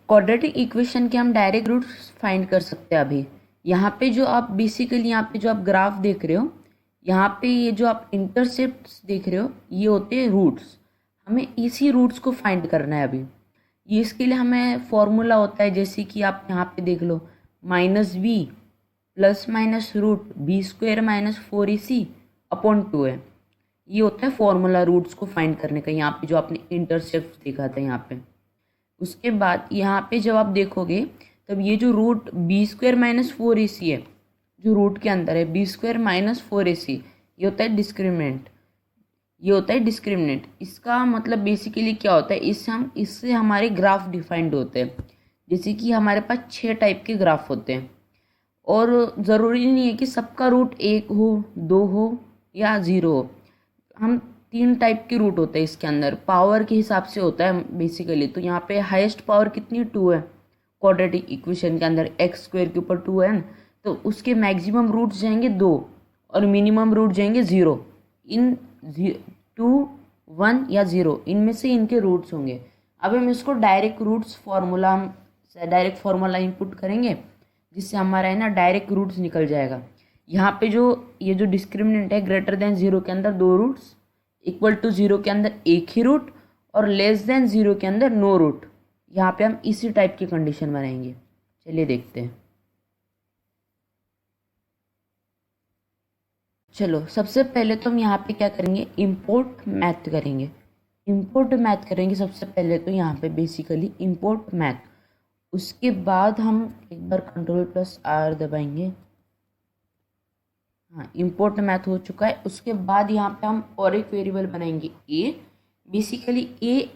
Quadratic equation के हम direct roots find कर सकते हैं। अभी यहाँ पे जो आप बेसिकली यहाँ पे जो आप ग्राफ देख रहे हो, यहाँ पे ये जो आप इंटरसेप्ट्स देख रहे हो, ये होते हैं रूट्स। हमें इसी रूट्स को फाइंड करना है अभी। ये इसके लिए हमें फॉर्मूला होता है, जैसे कि आप यहाँ पे देख लो, -b plus minus root B square minus 4ac upon 2 है। ये होता है फॉर्मूला रूट्स को फाइंड करने का, यहाँ पे जो आपने इंटरसेप्ट देखा था यहाँ पे। उसके बाद यहाँ पे जब आप देखोगे तब ये जो root B square minus 4ac है, जो रूट के अंदर है बी स्क्वायर माइनस 4ac, ये होता है डिस्क्रिमिनेंट। ये होता है डिस्क्रिमिनेंट। इसका मतलब बेसिकली क्या होता है, इससे हमारे ग्राफ डिफाइंड होते हैं। जैसे कि हमारे पास 6 टाइप के ग्राफ होते हैं, और ज़रूरी नहीं है कि सबका रूट 1 हो, 2 हो या 0 हो। हम 3 टाइप के रूट होते हैं इसके अंदर, पावर के हिसाब से होता है बेसिकली। तो यहाँ पे हाईएस्ट पावर कितनी, 2 है। क्वाड्रेटिक इक्वेशन के अंदर एक्स स्क्वायर के ऊपर 2 है ना, तो उसके मैक्सिमम रूट्स जाएंगे 2 और मिनिमम रूट जाएंगे 0। इन 2, 1 या 0 इनमें से इनके रूट्स होंगे। अब हम इसको डायरेक्ट रूट्स फार्मूला, हम डायरेक्ट फार्मूला इनपुट करेंगे, जिससे हमारा है ना डायरेक्ट रूट्स निकल जाएगा। यहाँ पे जो ये जो डिस्क्रिमिनेंट है, ग्रेटर देन 0 के अंदर 2 रूट्स, इक्वल टू 0 के अंदर 1 ही रूट, और लेस देन 0 के अंदर नो रूट। यहाँ पे हम इसी टाइप की कंडीशन बनाएंगे। चलिए देखते हैं। चलो सबसे पहले तो हम यहाँ पे क्या करेंगे, इंपोर्ट मैथ करेंगे। इंपोर्ट मैथ करेंगे सबसे पहले तो यहाँ पे बेसिकली इंपोर्ट मैथ। उसके बाद हम एक बार Ctrl+R दबाएंगे। हाँ, इंपोर्ट मैथ हो चुका है। उसके बाद यहाँ पे हम और एक वेरिएबल बनाएंगे a। बेसिकली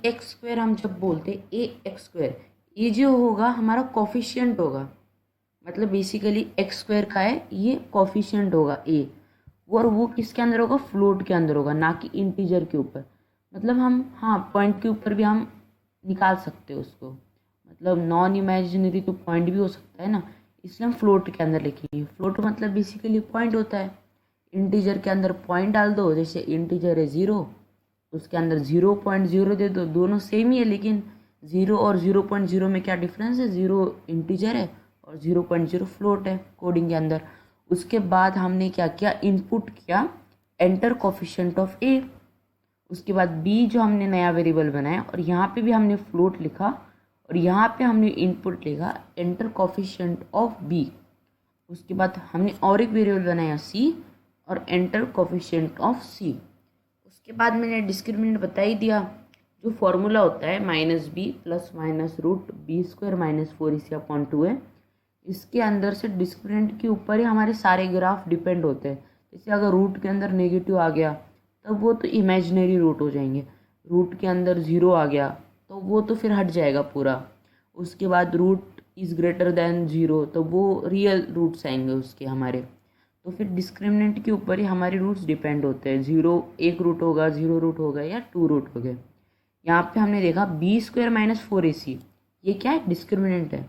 ax स्क्वायर हम जब बोलते हैं ax स्क्वायर, ये जो होगा हमारा कोफिशिएंट होगा, मतलब बेसिकली x स्क्वायर का है, ये कोफिशिएंट होगा a, और वो किसके अंदर होगा, फ्लोट के अंदर होगा, ना कि इंटीजर के ऊपर। मतलब हम, हाँ, पॉइंट के ऊपर भी हम निकाल सकते हैं उसको, मतलब नॉन इमेजिनरी तो पॉइंट भी हो सकता है ना, इसलिए हम फ्लोट के अंदर लिखेंगे। फ्लोट मतलब बेसिकली पॉइंट होता है। इंटीजर के अंदर पॉइंट डाल दो, जैसे इंटीजर है 0, उसके अंदर 0.0 दे दो, दोनों सेम ही है, लेकिन 0 और 0.0 में क्या डिफरेंस है, 0 इंटीजर है और 0.0 फ्लोट है कोडिंग के अंदर। उसके बाद हमने क्या किया, इनपुट किया एंटर कोफिशिएंट ऑफ a। उसके बाद b जो हमने नया वेरिएबल बनाया, और यहाँ पे भी हमने फ्लोट लिखा, और यहाँ पे हमने इनपुट लिखा एंटर कोफिशिएंट ऑफ b। उसके बाद हमने और एक वेरिएबल बनाया c, और एंटर कोफिशिएंट ऑफ c। उसके बाद मैंने डिस्क्रिमिनेंट बता ही दिया, जो फॉर्मूला होता है -b plus minus root B square minus 4ac upon 2 है। इसके अंदर से डिस्क्रिमिनेंट के ऊपर ही हमारे सारे ग्राफ डिपेंड होते हैं। जैसे अगर रूट के अंदर नेगेटिव आ गया तब वो तो इमेजिनरी रूट हो जाएंगे, रूट के अंदर 0 आ गया तो वो तो फिर हट जाएगा पूरा। उसके बाद रूट इज़ ग्रेटर देन 0 तो वो रियल रूट्स आएंगे उसके हमारे। तो फिर डिस्क्रिमिनेंट के ऊपर ही हमारे रूट्स डिपेंड होते हैं, 0 1 रूट होगा, 0 रूट होगा या 2 रूट हो गए। यहाँ पे हमने देखा बी स्क्वायर माइनस 4ac, ये क्या है, डिस्क्रिमिनेंट है।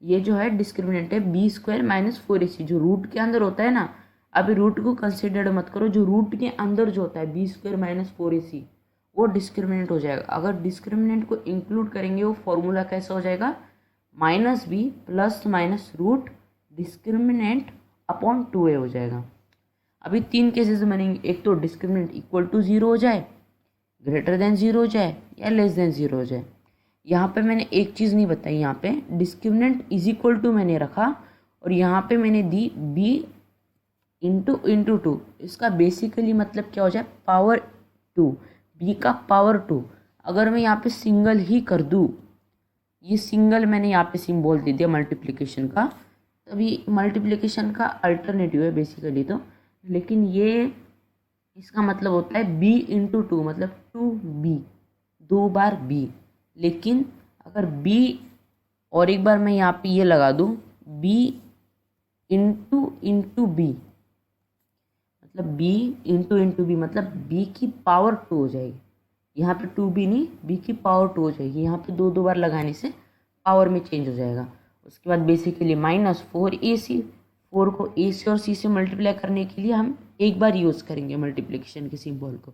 ये जो है डिस्क्रिमिनेंट है बी स्क्वायर माइनस 4ac, जो रूट के अंदर होता है ना। अभी रूट को कंसिडर मत करो, जो रूट के अंदर जो होता है बी स्क्वायर माइनस 4ac, वो डिस्क्रिमिनेंट हो जाएगा। अगर डिस्क्रिमिनेंट को इंक्लूड करेंगे, वो फॉर्मूला कैसा हो जाएगा, -b plus minus root discriminant upon 2a हो जाएगा। अभी 3 केसेस बनेंगे, एक तो डिस्क्रिमिनेंट इक्वल टू 0 हो जाए, ग्रेटर देन 0 हो जाए, या लेस देन 0 हो जाए। यहाँ पे मैंने एक चीज़ नहीं बताई, यहाँ पे डिस्क्रिमिनेंट इज इक्वल टू मैंने रखा, और यहाँ पे मैंने दी b इंटू 2। इसका बेसिकली मतलब क्या हो जाए, पावर 2, b का पावर 2। अगर मैं यहाँ पे सिंगल ही कर दूँ, ये सिंगल मैंने यहाँ पे सिंबल दे दिया मल्टीप्लिकेशन का, तभी मल्टीप्लिकेशन का अल्टरनेटिव है बेसिकली तो, लेकिन ये इसका मतलब होता है b इंटू 2, मतलब 2b, 2 बार b। लेकिन अगर b और एक बार मैं यहाँ पे ये लगा दूँ b इंटू b, मतलब b इंटू b, मतलब b की पावर 2 हो जाएगी। यहाँ पे 2b नहीं, b की पावर 2 हो जाएगी। यहाँ पे 2 बार लगाने से पावर में चेंज हो जाएगा। उसके बाद बेसिकली -4ac, 4 को a से और c से मल्टीप्लाई करने के लिए हम एक बार यूज़ करेंगे मल्टीप्लिकेशन के सिंबल को।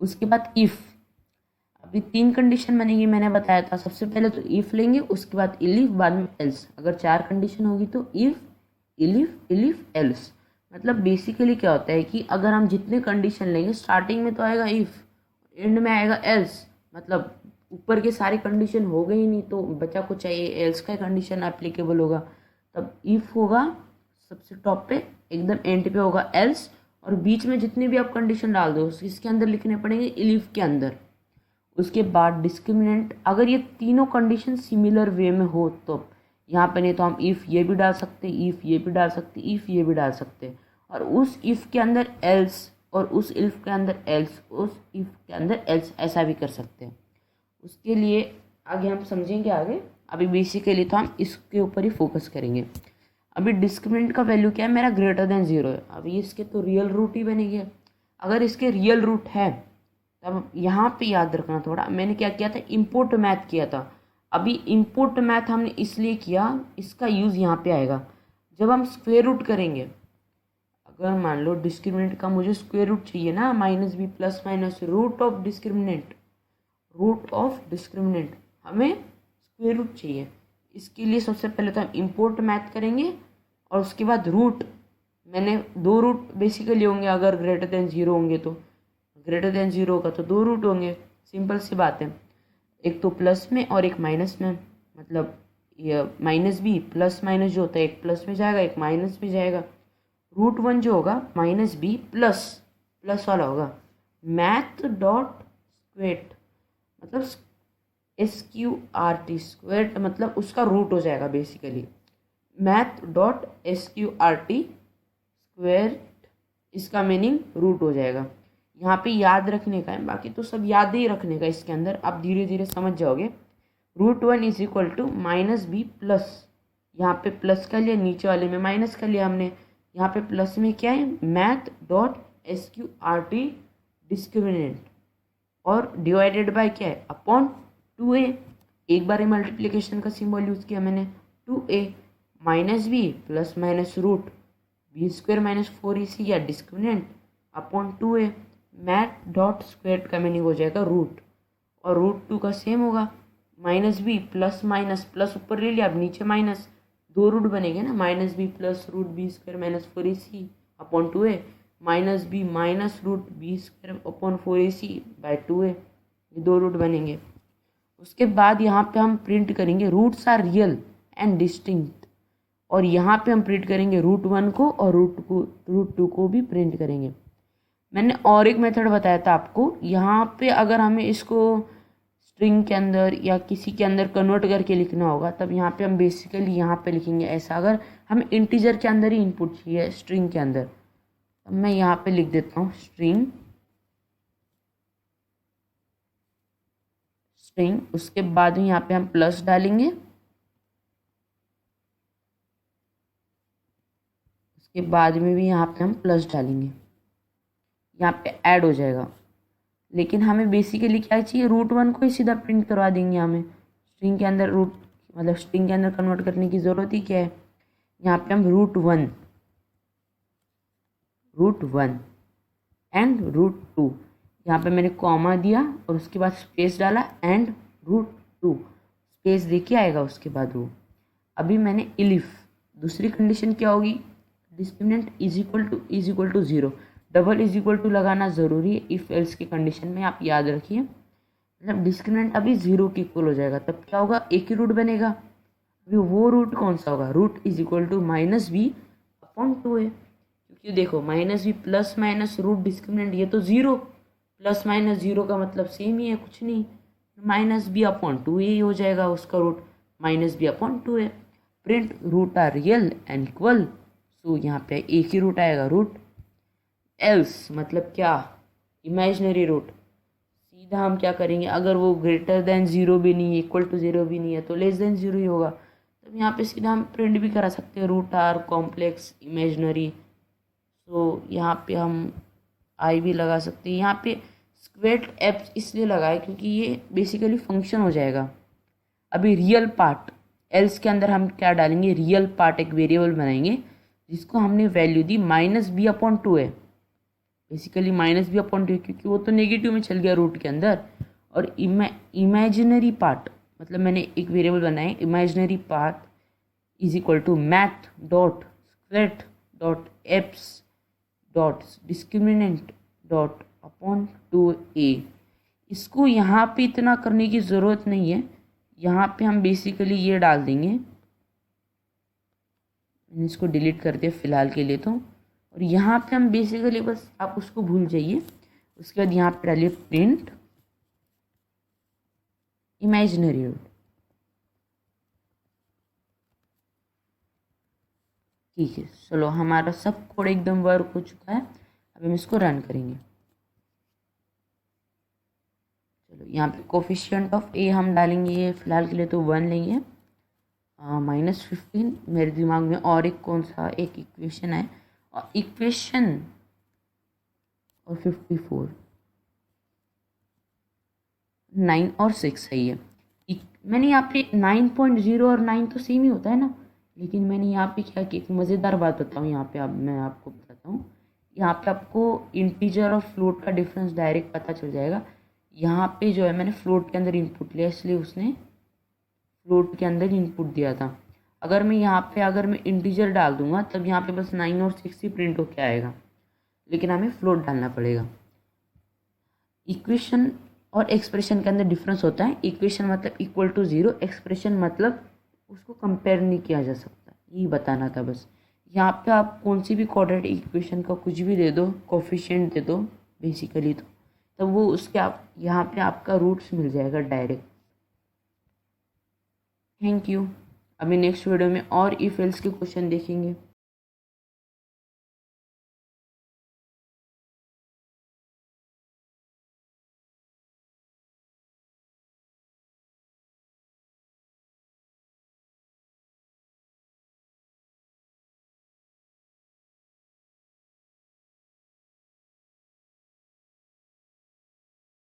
उसके बाद इफ़, अभी 3 कंडीशन बनेगी, मैंने बताया था। सबसे पहले तो इफ लेंगे, उसके बाद इलिफ, बाद में एल्स। अगर 4 कंडीशन होगी तो इफ, इलिफ, इलिफ, एल्स। मतलब बेसिकली क्या होता है कि अगर हम जितने कंडीशन लेंगे, स्टार्टिंग में तो आएगा इफ, एंड में आएगा एल्स। मतलब ऊपर के सारे कंडीशन हो गए ही नहीं तो बचा कुछ चाहिए, एल्स का कंडीशन एप्लीकेबल होगा। तब इफ होगा सबसे टॉप पे, एकदम एंड पे होगा एल्स, और बीच में जितने भी आप कंडीशन डाल दो इसके अंदर लिखने पड़ेंगे इलिफ के अंदर। उसके बाद डिस्क्रिमिनेंट, अगर ये तीनों कंडीशन सिमिलर वे में हो तो यहाँ पे, नहीं तो हम इफ़ ये भी डाल सकते, इफ़ ये भी डाल सकते, इफ़ ये भी डाल सकते, और उस इफ़ के अंदर एल्स, और उस इफ के अंदर एल्स, उस इफ के अंदर एल्स, ऐसा भी कर सकते हैं। उसके लिए आगे हम समझेंगे आगे। अभी बेसिकली तो हम इसके ऊपर ही फोकस करेंगे। अभी डिस्क्रिमिनेंट का वैल्यू क्या है, मेरा ग्रेटर देन 0 है। अभी इसके तो रियल रूट ही बनेंगे। अगर इसके रियल रूट है तब यहाँ पे याद रखना थोड़ा, मैंने क्या किया था, इंपोर्ट मैथ किया था। अभी इंपोर्ट मैथ हमने इसलिए किया, इसका यूज़ यहाँ पे आएगा जब हम स्क्वायर रूट करेंगे। अगर मान लो डिस्क्रिमिनेंट का मुझे स्क्वायर रूट चाहिए ना, minus B plus minus root of discriminant, root of discriminant हमें स्क्वायर रूट चाहिए। इसके लिए सबसे पहले तो हम इंपोर्ट मैथ करेंगे, और उसके बाद रूट, मैंने 2 रूट बेसिकली होंगे अगर ग्रेटर देन 0 होंगे तो, ग्रेटर देन 0 का तो 2 रूट होंगे। सिंपल सी बात है, एक तो प्लस में और एक माइनस में। मतलब ये माइनस बी प्लस माइनस जो होता है, एक प्लस में जाएगा एक माइनस में जाएगा। रूट 1 जो होगा माइनस बी प्लस, प्लस वाला होगा मैथ डॉट स्क्वेट, मतलब SQRT स्क्वेट, मतलब उसका रूट हो जाएगा basically math dot SQRT square, इसका मीनिंग रूट हो जाएगा। यहाँ पे याद रखने का है, बाकी तो सब याद ही रखने का इसके अंदर, आप धीरे धीरे समझ जाओगे। Root 1 is equal to minus B plus, यहाँ पे प्लस कर लिया, नीचे वाले में माइनस कर लिया हमने। यहाँ पे प्लस में क्या है, मैथ डॉट SQRT डिस्क्रिमिनेंट, और डिवाइडेड बाय क्या है, अपॉन 2a। एक बार मल्टीप्लिकेशन का सिंबल यूज़ किया मैंने, 2a minus B plus minus root B square minus 4ac या discriminant upon 2a। Math dot square का मीनिंग हो जाएगा रूट, और रूट 2 का सेम होगा minus B plus minus, plus ऊपर ले लिया, अब नीचे माइनस, 2 रूट बनेंगे ना, minus B plus root B square minus 4ac upon 2a, minus B minus root B square upon 4ac by 2a, ये 2 रूट बनेंगे। उसके बाद यहाँ पे हम प्रिंट करेंगे roots are real and distinct, और यहाँ पे हम प्रिंट करेंगे रूट 1 को, और रूट 2 को भी प्रिंट करेंगे। मैंने और एक मेथड बताया था आपको, यहाँ पे अगर हमें इसको स्ट्रिंग के अंदर या किसी के अंदर कन्वर्ट करके लिखना होगा तब यहाँ पे हम बेसिकली यहाँ पे लिखेंगे ऐसा। अगर हमें इंटीजर के अंदर ही इनपुट चाहिए स्ट्रिंग के अंदर, तब मैं यहाँ पे लिख देता हूँ स्ट्रिंग, स्ट्रिंग, उसके बाद में यहाँ पे हम प्लस डालेंगे, उसके बाद में भी यहाँ पे हम प्लस डालेंगे, यहाँ पे ऐड हो जाएगा। लेकिन हमें बेसिकली क्या चाहिए, रूट 1 को ही सीधा प्रिंट करवा देंगे। हमें स्ट्रिंग के अंदर रूट, मतलब स्ट्रिंग के अंदर कन्वर्ट करने की ज़रूरत ही क्या है। यहाँ पे हम रूट वन एंड रूट 2, यहाँ पे मैंने कॉमा दिया और उसके बाद स्पेस डाला, एंड रूट 2 स्पेस देके आएगा उसके बाद वो। अभी मैंने इलिफ, दूसरी कंडीशन क्या होगी, discriminant is equal to 0, double is equal to लगाना ज़रूरी है इफ़ एल्स की कंडीशन में, आप याद रखिए। मतलब डिस्क्रिमिनेंट अभी 0 के इक्वल हो जाएगा, तब क्या होगा, एक ही रूट बनेगा। अभी वो रूट कौन सा होगा, root is equal to minus B upon 2a, क्योंकि देखो minus B plus minus root discriminant, ये तो 0 प्लस माइनस 0 का मतलब सेम ही है, कुछ नहीं, माइनस बी अपॉन 2a ही हो जाएगा उसका root, minus B upon 2a। Print root are real and equal, so यहाँ पे एक ही रूट आएगा, रूट। एल्स मतलब क्या, इमेजिनरी रूट। सीधा हम क्या करेंगे, अगर वो ग्रेटर देन 0 भी नहीं है, इक्वल टू 0 भी नहीं है, तो लेस देन 0 ही होगा। तब यहाँ पे सीधा हम प्रिंट भी करा सकते हैं, रूट आर कॉम्प्लेक्स इमेजिनरी। तो यहाँ पे हम आई भी लगा सकते हैं। यहाँ पे स्क्वेट एप्स इसलिए लगाए क्योंकि ये बेसिकली फंक्शन हो जाएगा। अभी रियल पार्ट, एल्स के अंदर हम क्या डालेंगे, रियल पार्ट एक वेरिएबल बनाएंगे जिसको हमने वैल्यू दी माइनस बी अपॉन 2 है, बेसिकली माइनस बी अपॉन 2, क्योंकि वो तो नेगेटिव में चल गया रूट के अंदर, और इमेजिनरी पार्ट मतलब मैंने एक वेरिएबल बनाया, imaginary part is equal to math dot sqrt dot abs dot discriminant dot upon 2a। इसको यहाँ पे इतना करने की ज़रूरत नहीं है, यहाँ पे हम बेसिकली ये डाल देंगे, मैंने इसको डिलीट कर दिया फ़िलहाल के लिए तो। और यहाँ पे हम बेसिकली बस आप उसको भूल जाइए। उसके बाद यहाँ पे डालिए प्रिंट इमेजिनरी रूट। ठीक है, चलो हमारा सब कोड एकदम वर्क हो चुका है। अब हम इसको रन करेंगे। चलो यहाँ पे कोफिशिएंट ऑफ ए हम डालेंगे, फ़िलहाल के लिए तो 1 लेंगे। -15 मेरे दिमाग में और एक कौन सा एक इक्वेशन है, और इक्वेशन और 54 9 और 6 है ये। मैंने यहाँ पे 9.0 और 9 तो सेम ही होता है ना, लेकिन मैंने यहाँ पे क्या कि एक मज़ेदार बात बताऊँ यहाँ पे, अब मैं आपको बताता हूँ। यहाँ पे आपको इंटीजर और फ्लोट का डिफरेंस डायरेक्ट पता चल जाएगा। यहाँ पे जो है मैंने फ्लोट के अंदर इनपुट लिया, इसलिए उसने फ्लोट के अंदर इनपुट दिया था। अगर मैं यहाँ पे अगर मैं इंटीजर डाल दूंगा तब यहाँ पे बस 9 और 6 ही प्रिंट होके आएगा, लेकिन हमें फ्लोट डालना पड़ेगा। इक्वेशन और एक्सप्रेशन के अंदर डिफरेंस होता है। इक्वेशन मतलब इक्वल टू 0, एक्सप्रेशन मतलब उसको कंपेयर नहीं किया जा सकता, यही बताना था बस। यहाँ पे आप कौन सी भी क्वाड्रेटिक इक्वेशन का कुछ भी दे दो, कोफिशिएंट दे दो बेसिकली, तो तब वो उसके आप यहाँ पे आपका रूट्स मिल जाएगा डायरेक्ट। Thank you. अभी नेक्स्ट वीडियो में और इफ एल्स के क्वेश्चन देखेंगे।